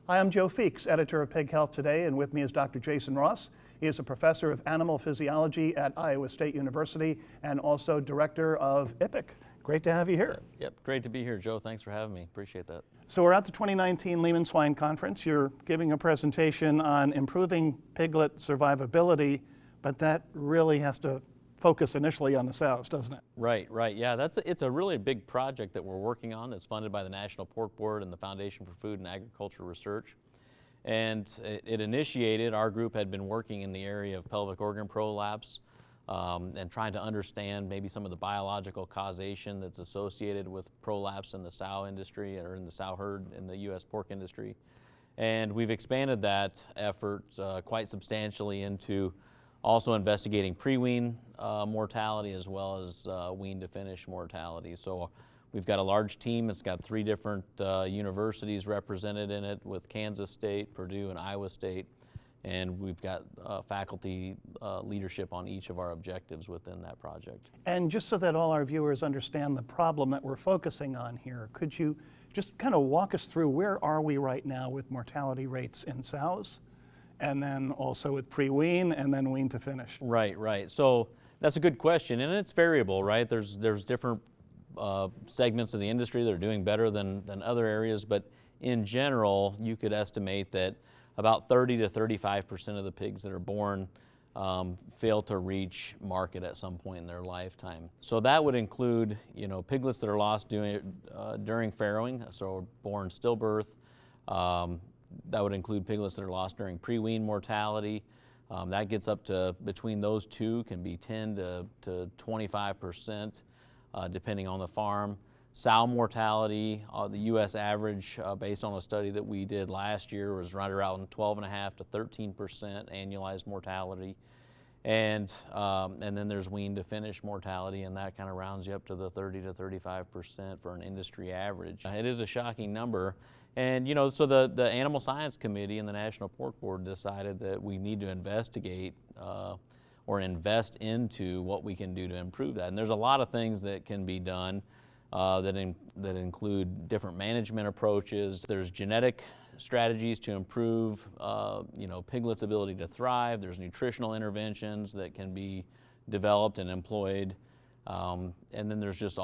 Hi, I'm Joe Feeks, editor of Pig Health Today, and with me is Dr. Jason Ross. He is a professor of animal physiology at Iowa State University and also director of IPIC. Great to have you here. Yep, great to be here, Joe. Thanks for having me. Appreciate that. So we're at the 2019 Lehman Swine Conference. You're giving a presentation on improving piglet survivability, but that really has to focus initially on the sows, doesn't it? Right. Yeah, it's a really big project that we're working on that's funded by the National Pork Board and the Foundation for Food and Agriculture Research. And it initiated, our group had been working in the area of pelvic organ prolapse and trying to understand maybe some of the biological causation that's associated with prolapse in the sow industry or in the sow herd in the U.S. pork industry. And we've expanded that effort quite substantially into also investigating pre-wean mortality as well as wean to finish mortality. So we've got a large team. It's got 3 different universities represented in it with Kansas State, Purdue, and Iowa State. And we've got faculty leadership on each of our objectives within that project. And just so that all our viewers understand the problem that we're focusing on here, could you just kind of walk us through where are we right now with mortality rates in sows? And then also with pre-wean and then wean to finish. Right. So that's a good question, and it's variable, right? There's different segments of the industry that are doing better than other areas, but in general, you could estimate that about 30 to 35% of the pigs that are born fail to reach market at some point in their lifetime. So that would include, piglets that are lost during farrowing, so born stillbirth. That would include piglets that are lost during pre-wean mortality. That gets up to, between those two, can be 10 to 25%, depending on the farm. Sow mortality, the U.S. average, based on a study that we did last year, was right around 12.5 to 13% annualized mortality. And then there's wean to finish mortality, and that kind of rounds you up to the 30 to 35% for an industry average. It is a shocking number. And so the Animal Science Committee and the National Pork Board decided that we need to investigate or invest into what we can do to improve that. And there's a lot of things that can be done that include different management approaches. There's genetic strategies to improve piglets' ability to thrive. There's nutritional interventions that can be developed and employed. And then there's just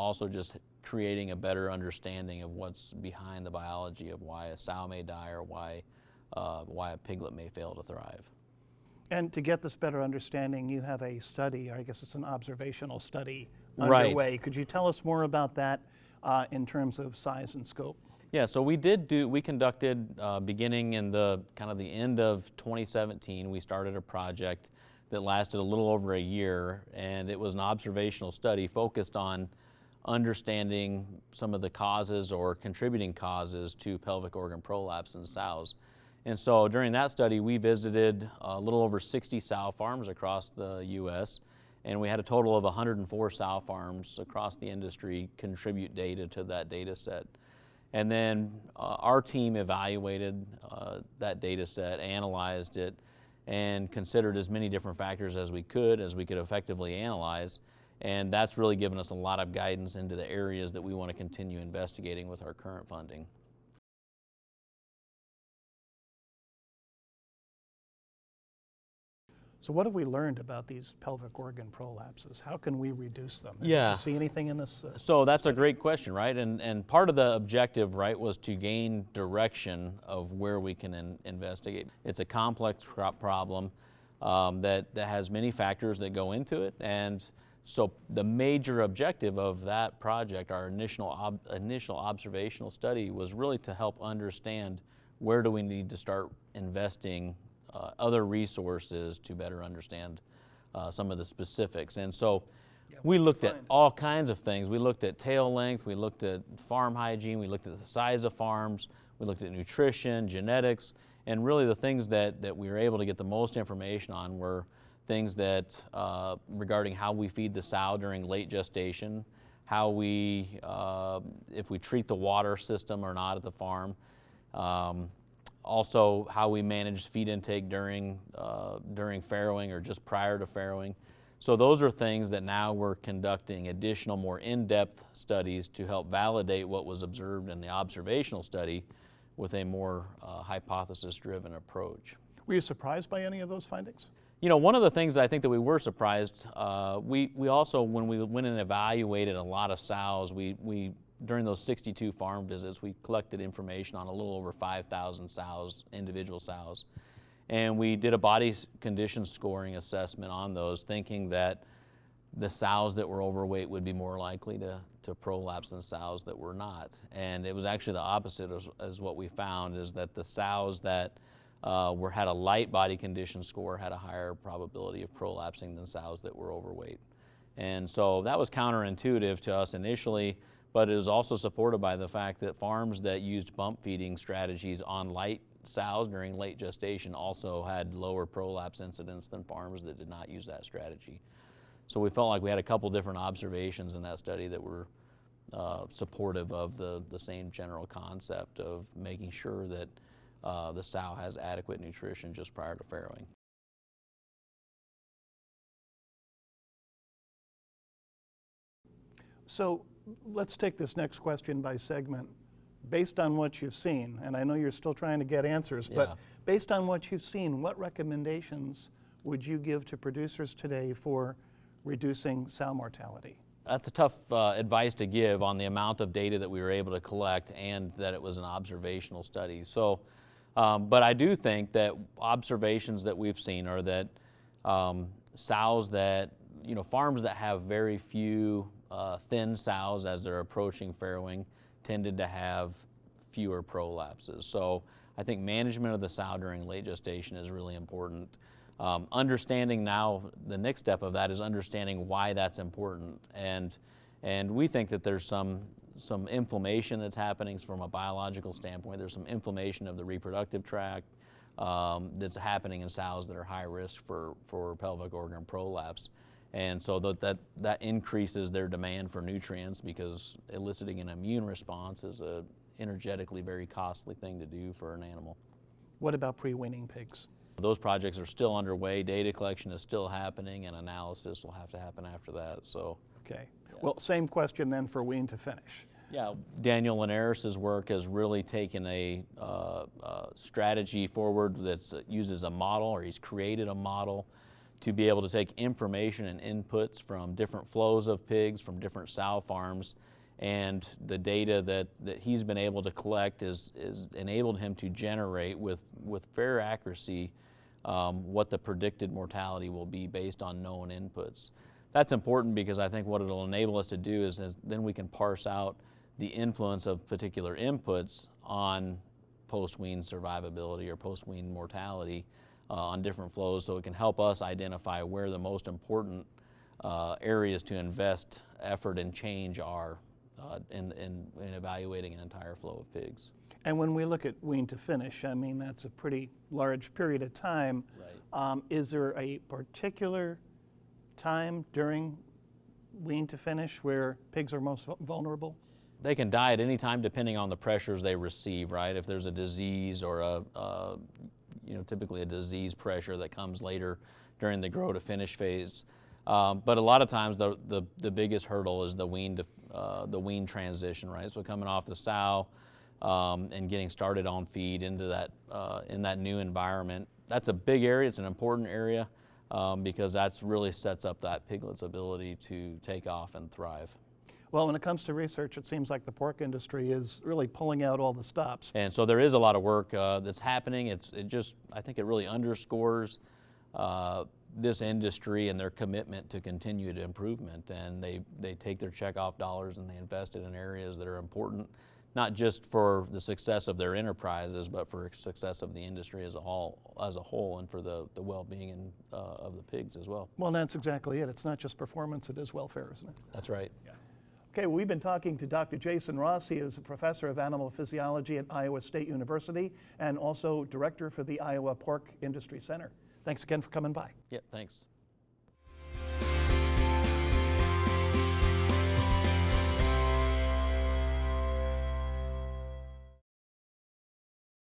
creating a better understanding of what's behind the biology of why a sow may die or why a piglet may fail to thrive. And to get this better understanding, you have a study, I guess it's an observational study underway. Right. Could you tell us more about that in terms of size and scope? Yeah, so we conducted, beginning in the end of 2017, we started a project that lasted a little over a year, and it was an observational study focused on understanding some of the causes or contributing causes to pelvic organ prolapse in sows. And so during that study, we visited a little over 60 sow farms across the U.S., and we had a total of 104 sow farms across the industry contribute data to that data set. And then our team evaluated that data set, analyzed it, and considered as many different factors as we could effectively analyze. And that's really given us a lot of guidance into the areas that we want to continue investigating with our current funding. So what have we learned about these pelvic organ prolapses? How can we reduce them? Yeah. Did you see anything in this? So that's a great question, right? And part of the objective, right, was to gain direction of where we can investigate. It's a complex problem that has many factors that go into it. And so the major objective of that project, our initial observational study, was really to help understand where do we need to start investing other resources to better understand some of the specifics. And so we looked at all kinds of things. We looked at tail length, we looked at farm hygiene, we looked at the size of farms, we looked at nutrition, genetics, and really the things that we were able to get the most information on were things that regarding how we feed the sow during late gestation, how we, if we treat the water system or not at the farm, also how we manage feed intake during farrowing or just prior to farrowing. So those are things that now we're conducting additional, more in-depth studies to help validate what was observed in the observational study, with a more hypothesis-driven approach. Were you surprised by any of those findings? You know, one of the things I think that we were surprised, we also, when we went and evaluated a lot of sows, we during those 62 farm visits, we collected information on a little over 5,000 sows, individual sows. And we did a body condition scoring assessment on those, thinking that the sows that were overweight would be more likely to prolapse than sows that were not. And it was actually the opposite as what we found, is that the sows that had a light body condition score had a higher probability of prolapsing than sows that were overweight. And so that was counterintuitive to us initially, but it was also supported by the fact that farms that used bump feeding strategies on light sows during late gestation also had lower prolapse incidence than farms that did not use that strategy. So we felt like we had a couple different observations in that study that were supportive of the same general concept of making sure that the sow has adequate nutrition just prior to farrowing. So let's take this next question by segment. Based on what you've seen, and I know you're still trying to get answers, but based on what you've seen, what recommendations would you give to producers today for reducing sow mortality? That's a tough advice to give on the amount of data that we were able to collect and that it was an observational study. So, but I do think that observations that we've seen are that sows that, you know, farms that have very few thin sows as they're approaching farrowing tended to have fewer prolapses. So I think management of the sow during late gestation is really important. Understanding now, the next step of that is understanding why that's important. And we think that there's some inflammation that's happening from a biological standpoint. There's some inflammation of the reproductive tract that's happening in sows that are high risk for pelvic organ prolapse. And so that increases their demand for nutrients, because eliciting an immune response is a energetically very costly thing to do for an animal. What about pre-weaning pigs? Those projects are still underway. Data collection is still happening, and analysis will have to happen after that. So, okay. Yeah. Well, same question then for wean to finish. Yeah, Daniel Linares's work has really taken a strategy forward that uses a model, or he's created a model to be able to take information and inputs from different flows of pigs from different sow farms, and the data that he's been able to collect is enabled him to generate with fair accuracy what the predicted mortality will be based on known inputs. That's important because I think what it'll enable us to do is then we can parse out the influence of particular inputs on post-wean survivability or post-wean mortality on different flows, so it can help us identify where the most important areas to invest effort and change are in evaluating an entire flow of pigs. And when we look at wean to finish, I mean, that's a pretty large period of time. Right. Is there a particular time during wean to finish where pigs are most vulnerable? They can die at any time depending on the pressures they receive, right? If there's a disease or typically a disease pressure that comes later during the grow to finish phase. But a lot of times the biggest hurdle is the wean transition, right? So coming off the sow and getting started on feed into that in that new environment. That's a big area. It's an important area because that's really sets up that piglet's ability to take off and thrive. Well, when it comes to research, it seems like the pork industry is really pulling out all the stops. And so there is a lot of work that's happening. I think it really underscores this industry and their commitment to continued improvement. And they take their checkoff dollars and they invest it in areas that are important, not just for the success of their enterprises, but for success of the industry as a whole, and for the well-being of the pigs as well. Well, that's exactly it. It's not just performance, it is welfare, isn't it? That's right. Yeah. Okay, well, we've been talking to Dr. Jason Ross. He is a professor of animal physiology at Iowa State University and also director for the Iowa Pork Industry Center. Thanks again for coming by. Yeah, thanks.